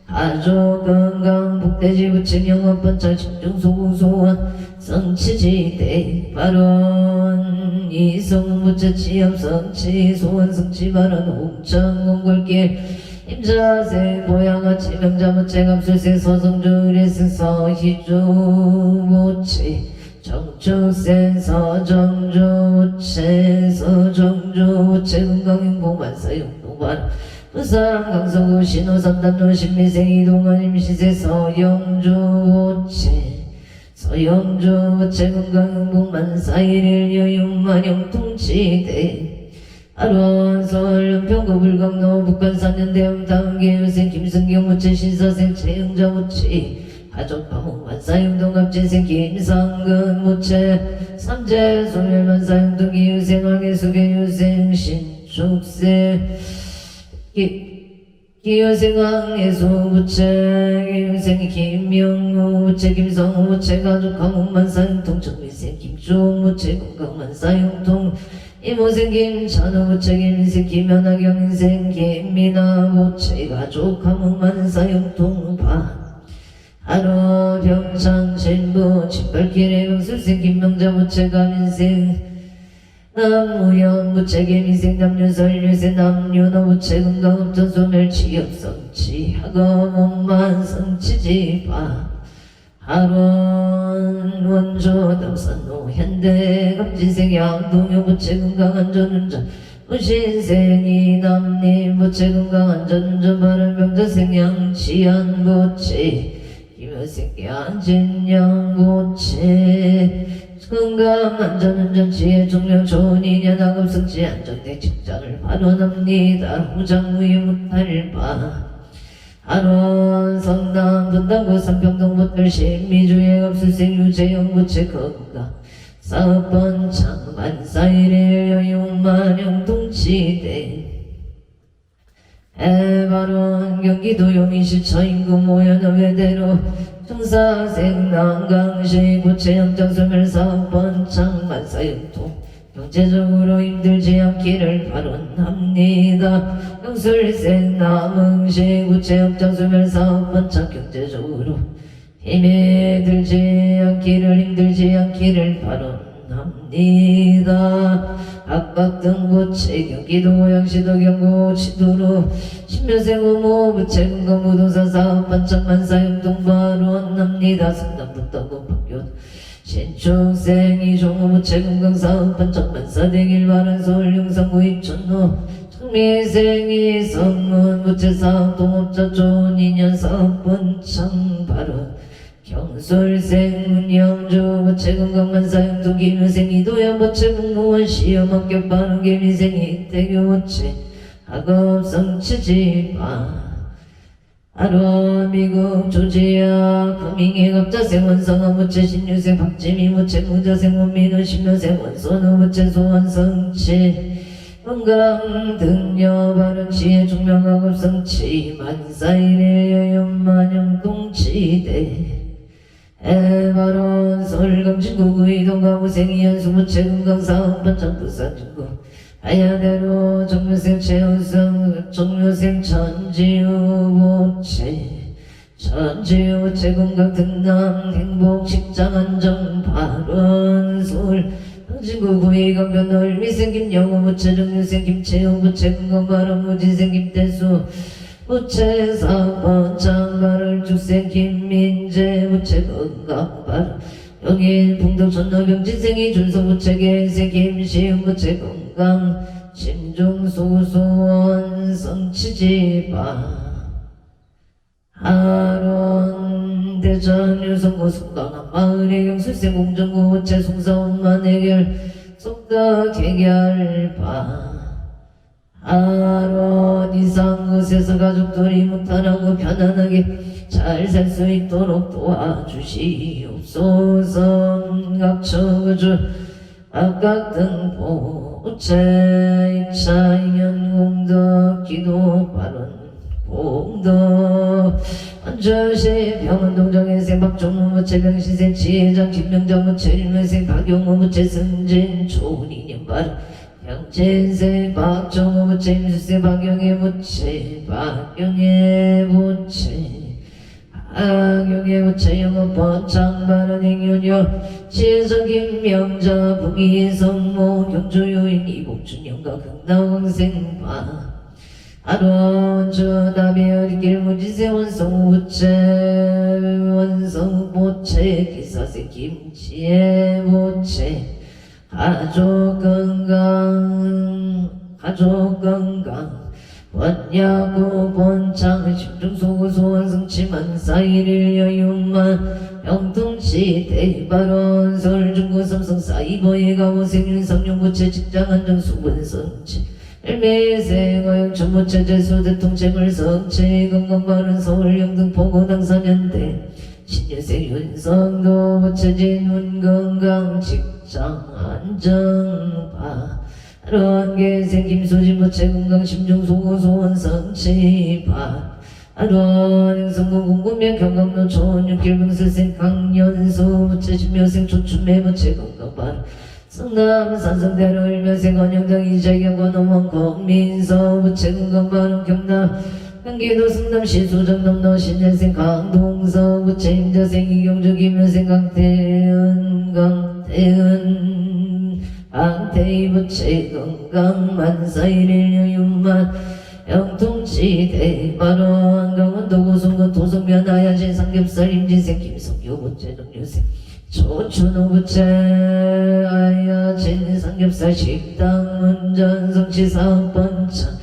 [SPEAKER 1] 가족 건강 복대지 무침 영업번창 심중소공소원 성치지대 발언 이성은 무채 치암성치 소원성치 발언 옥천 옹골길 임자생 고양아치 명자무채 감술생 서성주 의뢰생 서희주 무채 정축생 서정주 무채 서정주 무채 건강행복만사용동발 부산 강서구 신호삼단로 신미생 이동원 임시세 서영주 무채 서영주 무채 건강행복만사일일 여윤만영 통치대 아론 서울 연평구 불광로 북한산연대음 다음계유생 김승경 무채 신사생 최영자 무채 가족방문 만사용동갑진생 김상근 무채 삼재 소멸 만사용동 기유생 황해수계 유생 신축생 기여생왕예수 부채 기여생 김명우 부채 김성우 부채 가족 가문만사용통 정미생 김종 부채 건강만사용통 이모생 김찬우 부채 김인생 김연아경 인생 김민아 부채 가족 가문만사용통 하루 병창 신부 짓밟기래 병술생 김명자 부채 가민생 남무현 부채기 미생 남윤설 유세 남윤호 부채 건강업전 소멸치엽 성치 학업원만 성치지파 하론 원조 dam산노 현대 갑진생 양동요 부채 건강안전운전 무신생이 남님 부채 건강안전운전 바른병자생 양치안 부채 김여생 양진양 부채 건강안전운전 지혜 종려 좋은 인연 학업성취 안정대 직장을 발언합니다. 후장무의 못할바 한원 성남 분당구 삼평동 못들 신미주의 업술생 유재영 부채 건강 사업번 창만사일의 여용만용 동치대 해바론 경기도 용인시 처인구 모현읍외대로 청사생 남강시 구체형장소멸사업번 창만사용통 경제적으로 힘들지 않기를 발언합니다. 영술생 남흥시 구체형장소멸사업번 창 경제적으로 힘이 들지 않기를 발언합니다. 각박등 부채 경기도 고양시도 경고 시도로 신묘생 후모 부채 금강부동산 사업반 창만사용통 발언합니다. 성남북도 국학교 신축생 이종호 부채 금강사업반 창만사대길 발언 서울 용산구 이천로 장미생 이성문 부채 사업 동업자 좋은 인연 사업반 창 발언 경술생 문영주 부채 건강만사용통 김효생 이도현 부채 공무원 시험 합격 발언 개미생 이태규 부채 학업 성취지파 하루 미국 조지아 금잉의 갑자생 원성아 부채 신유생 박지미 부채 무자생 원민우 신묘생 원선우 부채 소원 성취 건강 등려 발언 지혜 중명 학업 성취 만사일의 여연만영 동치대 해바론 서울강진구 이동가무생 이현수 부채 건강사업반 장부산중구 하야대로 정묘생 최우성 정묘생 천지우 부채 천지우 부채 건강 등남 행복 직장 안정 발언 서울 강진구 구이강변 넓미생 김영우 부채 정묘생 김채우 부채 건강 발언 무진생 김태수 부채 사업번 장발을 죽생 김민재 부채 건강발 영일 풍덕 전노병진생이 준성 부채 개생 김시은 부채 건강 심중소소원 성치지바 하론 대전 유성구 송강한 마을의 경술생 공정구 부채 송사원만 해결 송덕 해결바 하론 이상 곳에서 가족들이 무탈하고 편안하게 잘 살 수 있도록 도와주시옵소서. 각처구주 각등보 우체 이차이면 공덕 기도 발언 공덕 안주시 병원동정인생 박종무 부채 병신생 지혜장 김명장 부채 일면생 박용무 부채 승진 좋은 인연 발언 병진생 박정우 부채 임수생 박영애 부채 박영애 부채 박영애 부채 영업번 장발언 행윤여 지혜성 김명자 부기성모 경조요인 이복준영가 극나왕생바 하루원주 다비어리길 무지생 원성우 부채 원성우 부채 기사생 김지혜 부채 가족 건강 원야구 본창 심중소구 소원성치만 사이를 여유만 영통시 대발원 서울중구 삼성 사이버에 가보생 윤성용부채 직장안정 수분성치 일매생 어영천부채 재수대통 재물성치 건강발언 서울 영등 포고당사년대 신유생 윤성도 부채진 운건강 직장 안정바 아로한계생 김소진 부채 건강 심중 소고 소원 성취파 아로한 성공 공군면 경강로 초원육길 병설생 강연수 부채 신묘생 초춘매 부채 건강파 성남 산성대로 일면생 건영장 이재경권 어원 권민서 부채 건강파 경남 경기도 성남시 수정남로 신현생 강동서 부채 임자생 이경주 김현생 강태은 강태희 부채 건강 만사 일일 여윤만 영통시대 발원 강원도 고성군 도성면 하야신 삼겹살 임진생 김성규 부채 정유생 조춘호 부채 하야신 삼겹살 식당 운전 성취 사업번창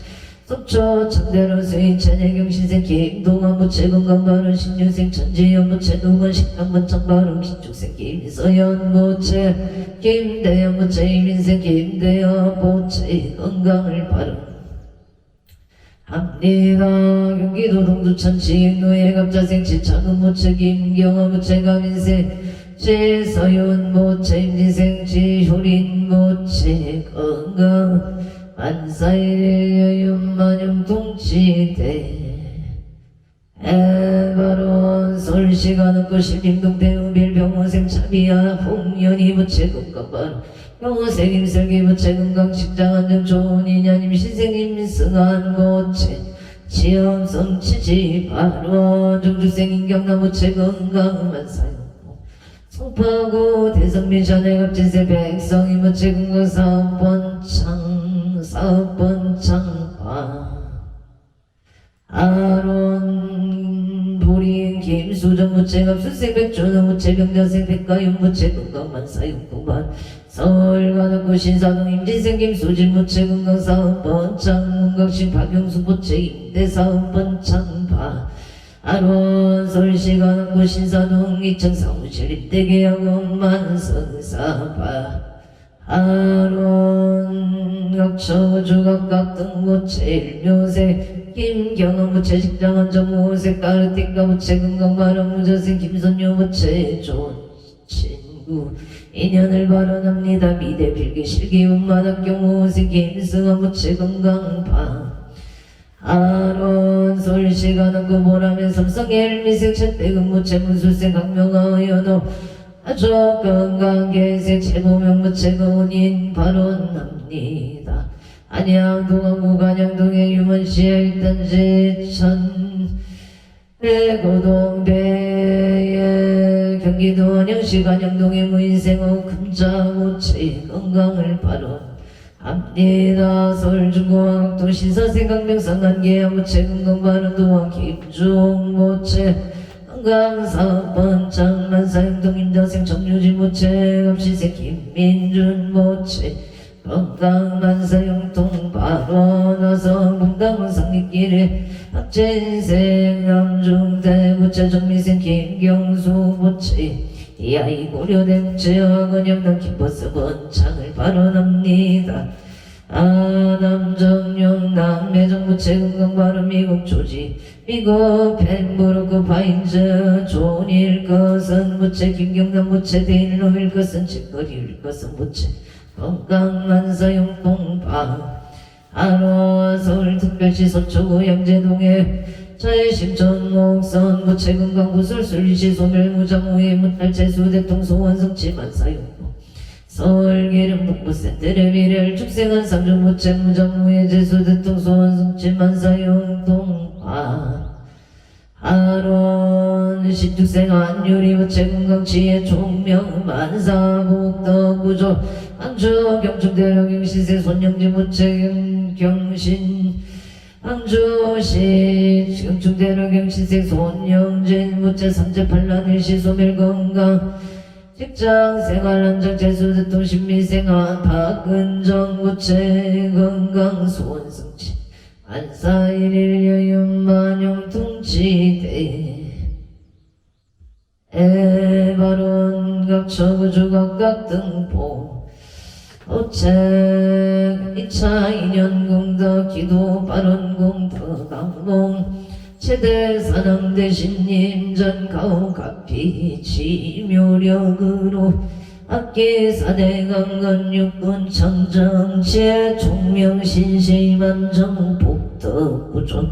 [SPEAKER 1] 속초 창대로 수인 천혜경 신생 김동환 부채 건강 발원 신유생 천지연 부채 노건 식당 번창 발원 김중생 김서연 부채 김대현 부채 이민생 김대현 부채 건강을 발원 합리가 경기도 동두천 지노예 갑자생 지창은 부채 김경화 부채 가민생 지서윤 부채 임진생 지효린 부채 건강 만사일일 여윤만영 동치대 에바론 솔시간 없고 신림동 대우빌 병호생 차비야 홍연이 부채 건강발 병호생 임설기 부채 건강 식장 안정 좋은 인연임 신생임 승한 부채 지엄성 치지 발원 정주생 인경나 부채 건강 만사용 송파구 대성민 샤네갑진세 백성이 부채 건강 사업번창파 아론 도린 김수정 부채갑 수생 백준호 부채 병자생 백가윤 부채 건강만사용공반 서울관악구 신사동 임진생 김수진 부채 건강 사업번창 문각신 박용수 부채 임대 사업번창파 아론 서울시관악구 신사동 2층 사무실 임대계약원 만성사파 아론 각처주각각 등부채 일묘생 김경원 부채 식장원 정무호생 까르띠까 부채 건강발언 무저생 김선효 부채 좋은 친구 인연을 발언합니다 미대 필기 실기운마당 경호생 김승환 부채 건강파 아론 서울시관악구 보라면 삼성엘 미생 채택은 부채 문술생 강명하 연호 아주 건강계색 최고명 부채 건인 발언합니다 안양동항구 간양동의 유문시의 일단지천 대고동배의 경기도 안양시 간양동의 무인생호 금자부채 건강을 발언합니다 서울중공학도 신사생 강명상 안계양 부채 건강 발언도와 김종부채 건강사업번창 만사행동 임자생 정유진 부채 갑시생 김민준 부채 건강만사용통 발원화성 분당원 상립길에 학진생 남중대 부채 정미생 김경수 부채 이아이 고려대 부채 학원영남 김버스 번창을 발언합니다 아남정용 남매정 부채 건강발언 미국 조지 미국 펜브로크 파인즈 존일 것은 부채 김경남 부채 데일로일 것은 직거리일 것은 부채 건강만사용통파 아로아 서울특별시 서초구 양재동에 자해심천 목선 부채 건강구설 술리시 소멸무장후에 무탈체수 대통 소원성치 만사용통 서울기름 북부센터를 미래를 축생한 삼중 부채 무장후에 제수 대통 소원성치 만사용통파 아론 신축생 안유리 부채 건강치의 총명 만사복덕구조 안주 경축대령 경시세 손영진 부채 경신 안주시 경축대령 경시세 손영진 부채 삼재팔란 일시 소멸건강 직장생활 안정 재수대통 신미생활 박은정 부채 건강 소원성치 안사일일 여윤만용 통치대 에바론 각처구주각각 등포 오책 2차 인연공덕 기도 발언공덕 강몽 최대 산왕대신님 전가오 각비 지묘력으로 악기 사대 강건 육군 청정치에 총명신시만정 복덕구존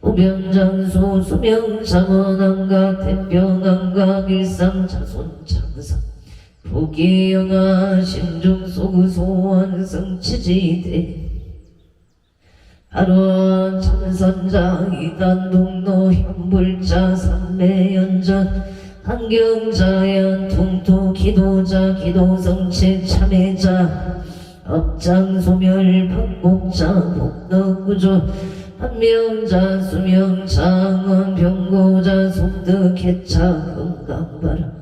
[SPEAKER 1] 우변장수 수명장원함각 대병함각 일상자손 장상 부기영아 심중소구소원성 치지대 하루원 참선자 이단동로 현불자 삼매연전 한경자연 통토 기도자 기도성체 참회자 업장소멸 박복자 복덕구조 한명자 수명장원 병고자 속득해차 건강바라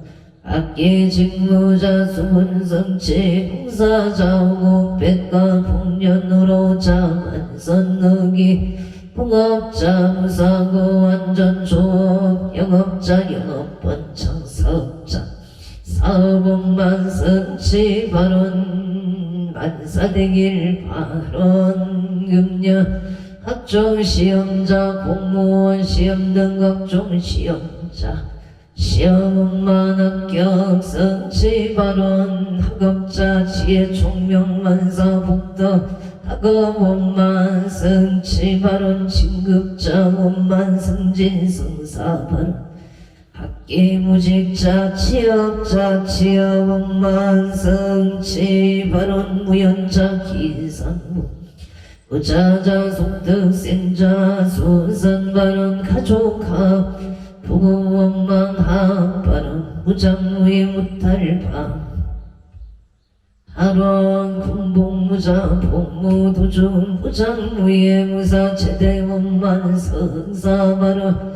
[SPEAKER 1] 악기직무자 수문성체 홍사자 오곡백과 풍년으로자 만선너기 풍업자 무사고 완전조업 영업자 영업번창사업자 사업원만성치 발원 만사대길 발원 금녀 학종시험자 공무원 시험 등 각종 시험자 시험원만 합격 성취 발원 학업자 지혜 총명만사 복덕 학업원만 성취 발원 진급자 원만 승진 성사 발원 학기무직자 취업자 취업원만 성취 발원 무연자 기산부 부자자 속득생자 수선발언 가족합 부부원망 합발언 무장무의 무탈파 하루원 군복무자 복무도중 무장무의 무사 제대원만 성사발언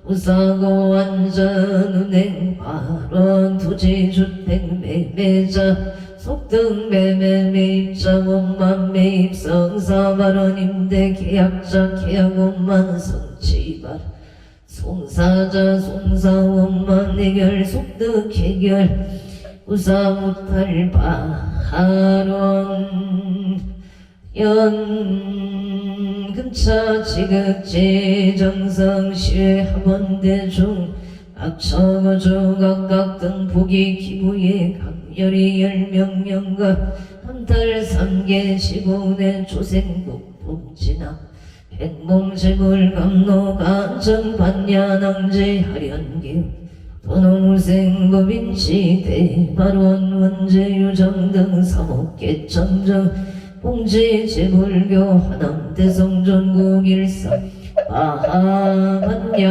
[SPEAKER 1] 무사고 완전은행 발언 토지주택 매매자 속등 매매 매입자 원만 매입 성사발언 임대 계약자 계약원만 성취발 송사자 송사원만 해결 속득 해결 우사무탈바 하론 연금차 지극지 정성시회 합원대중 악처거주 각각 등 보기 기부의 강렬히 열명명과 한달 삼계 시고내 조생국 봉진아 백몽재물 감로 간정 반야낭제 하련기 도농생법인치 대발원 원제유정 등 사목계 정정 봉지 제불교 화남대성전국 일상 마하반야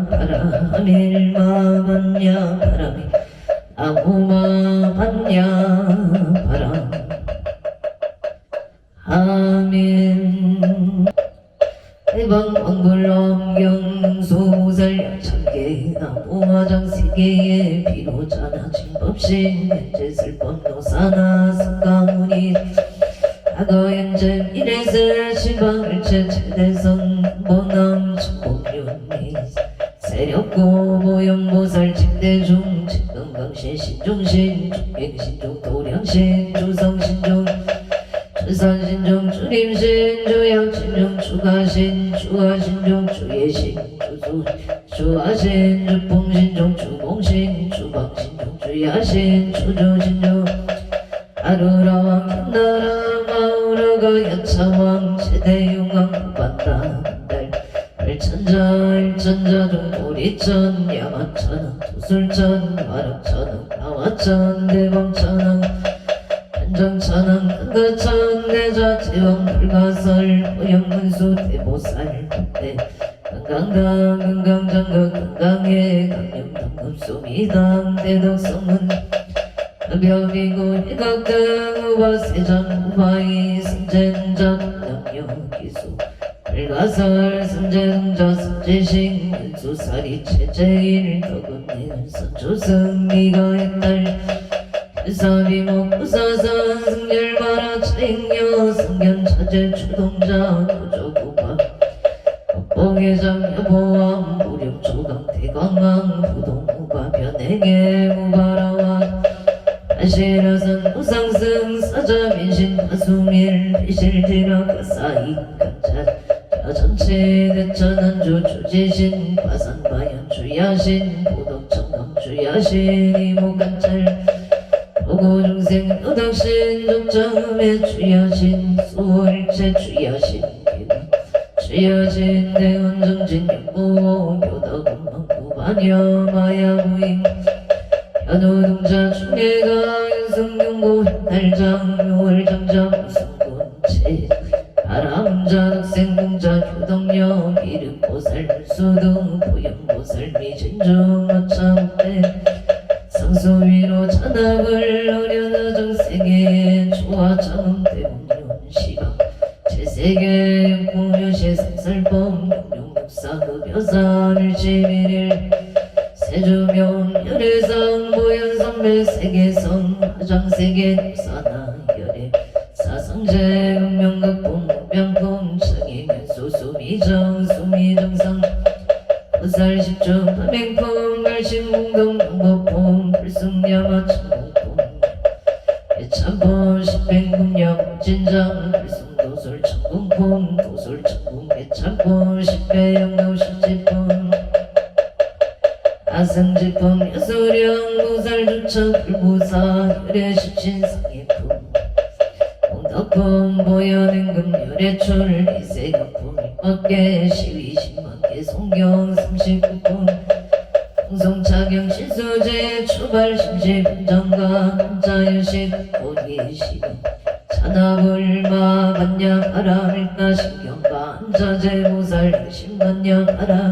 [SPEAKER 1] 바라밀마반야 바라미 아무마반야 바람 아멘 대방 광불엄경소살 천개 나무화장 세계의 비로자나 진법신 현재슬법노사나 성가문이 과거현재 미래슬 시방을체 최대성 모남 천복윤리 세력고 보영보살 침대중 진건강신 신중신 중갱신중 도량신 주성신중 주산신중 주림신 주양신중 주가신 주하신중 주예신 주수 주하신 주봉신중 주봉신 주방신중 주야신 주조신중 아루라왕 현나라 마우라가 여차왕 제대용왕 반다달 일천자 일천자 중도리천 야마천왕 두술천 마락천왕 나와천 대방천왕 한정천왕 한가천 내자지왕 불가설 보영문수 대보살 그때 건강당 건강장각 건강해 강념당금 소미당 대덕성문 벽이고 일각등 우바세전 우바이 승젠전 능력기수 불가설 승제동자 승제식 윤수살이 체제일 덕은일 선조승 미가 옛날 사비목 부사선 승열바라 차익녀 승견 차제 추동자 구조구바 법봉회장 여보왕 무력 조강 대광왕 부동우바 변해계 우바라와 아시라선 우상승 사자 민신 파수밀 비실디라 가사이 간자 자전체 대천한주 주지신 파산바연 주야신 보덕청강 주야신 이모간찰 고중생 도덕신 독점에 주여신 수월체 주여신 주여신 대원정진 연보 교덕음망 구반여 마야부인 연호동자 중계가 연승경고 현달장 묘월장자 무승군체 바람자 덕생공자 교덕여 기름보살 수등 보영보살 미진중 어차옥대 상소위로 찬합을 어려나 정세계 조화장대원윤시방 제세계 공유시 상살범 용용육사급여사를 지비를 세주명 열애상 보현선배 세계성 화장세계 독사나 열애 사상제 운명극본 목명품 정의견수 수미정 수미정상 보살십중 파맹품 발신공동 방법품 불승야마 천공품 예참품 십행금력 진장 불승도솔 천공품 도솔천공 예참품 십배영도 십지품 아승지품 여수령 보살주척 불보사 혈애십신상예품 공덕품 보현행금 열애출 이세격품 입밖에 시위십만개 송경 39품 공성차경 신수제 추발 심시분장가 한자여식 고기시경 찬합을마 반야하라밀가 신경가 한자제보살 신반야하라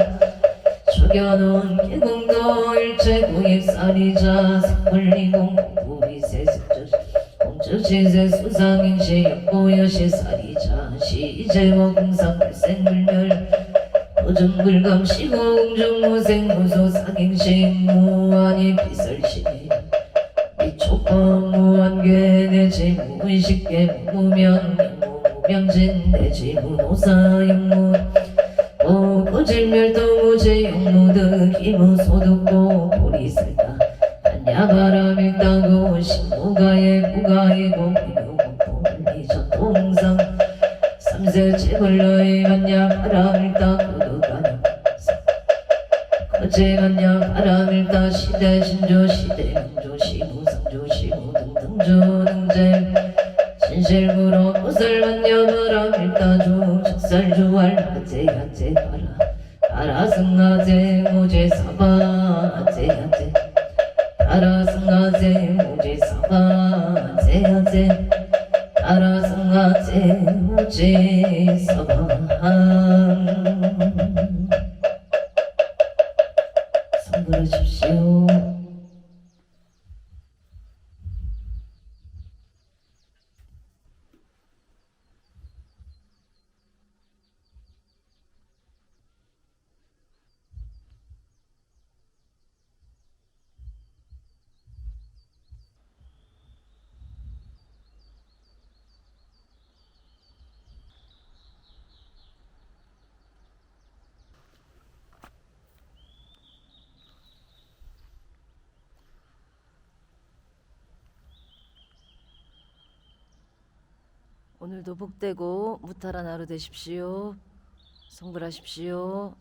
[SPEAKER 1] 초견원 개공도 일체 고입사리자 색불리공 공부위세습조 공주시세 수상인시 역보여시 사리자 시제모 공상불생불멸 도중불감 시공중무생 무소상행신 무한이 비설시니 미초법 무한괴 내지 무의식계 무무면 무명진 내지 무노사 영무 고질멸도 무제용무득 기무소득고 보리살다 한야바람일다고 신무가에 무가이고 비교공포물리전동상 삼세 체벌러의 한야바람일다 고득가능 거제한야바람일다 시대 신조 시대 명조 시무상조 시무등등조 등재 신실구로 보살만야바람일다주 적살주알 하제하제 바라 아라승하제 무제사바 하제하제 아라승하제 무제사바 하제하제 아라승하제 무제사바 성불하십시오. 오늘도 복되고 무탈한 하루 되십시오. 성불하십시오.